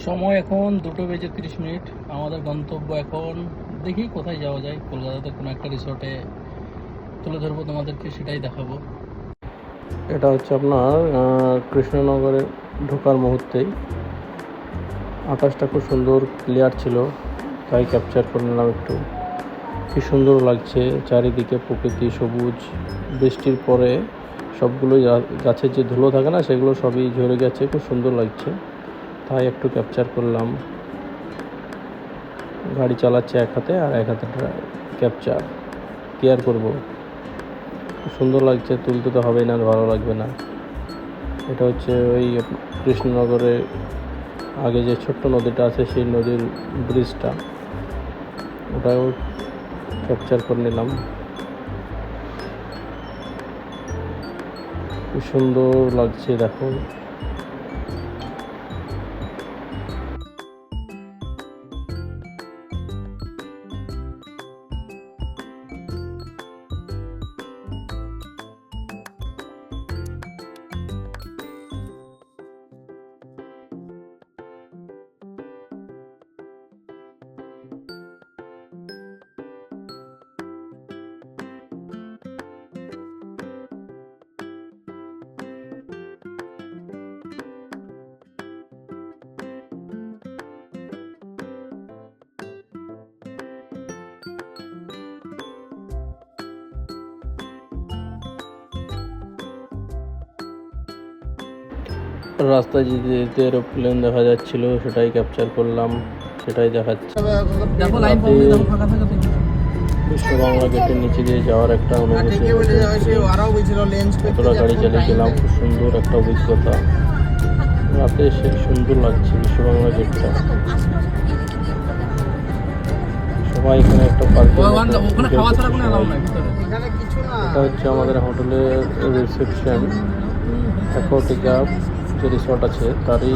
সময় এখন 2:30। আমাদের গন্তব্য এখন দেখি কোথায় যাওয়া যায়। কলকাতাতে কোনো একটা রিসোর্টে তুলে ধরবো তোমাদেরকে, সেটাই দেখাবো। এটা হচ্ছে আপনার কৃষ্ণনগরে ঢোকার মুহূর্তেই আকাশটা খুব সুন্দর ক্লিয়ার ছিল, তাই ক্যাপচার করে নিলাম একটু। কি সুন্দর লাগছে চারিদিকে, প্রকৃতি সবুজ। বৃষ্টির পরে সবগুলো গাছের যে ধুলো থাকে না, সেগুলো সবই ঝরে গেছে, খুব সুন্দর লাগছে, তাই একটু ক্যাপচার করলাম। গাড়ি চালাচ্ছে এক হাতে আর এক হাতে ক্যাপচার কেয়ার করব। খুব সুন্দর লাগছে, তুলতে তো হবেই না, ভালো লাগবে না। এটা হচ্ছে ওই কৃষ্ণনগরে আগে যে ছোট্ট নদীটা আছে, সেই নদীর ব্রিজটা, ওটাও ক্যাপচার করে নিলাম। খুব সুন্দর লাগছে দেখো। রাস্তায় যেতে যেতে এরোপ্লেন দেখা যাচ্ছিল, সেটাই ক্যাপচার করলাম, সেটাই দেখাচ্ছে। বিশ্ব বাংলা গেটের নিচে দিয়ে যাওয়ার একটা অনুভূতি, কতটা গাড়ি চালিয়ে গেলাম, খুব সুন্দর একটা অভিজ্ঞতা। রাতে এসে সুন্দর লাগছে বিশ্ব বাংলা গেটটা। সবাই এখানে একটা পার্কে, এটা হচ্ছে আমাদের হোটেলের রিসেপশন, অ্যাকোয়াটিকা যে রিসর্ট আছে তারই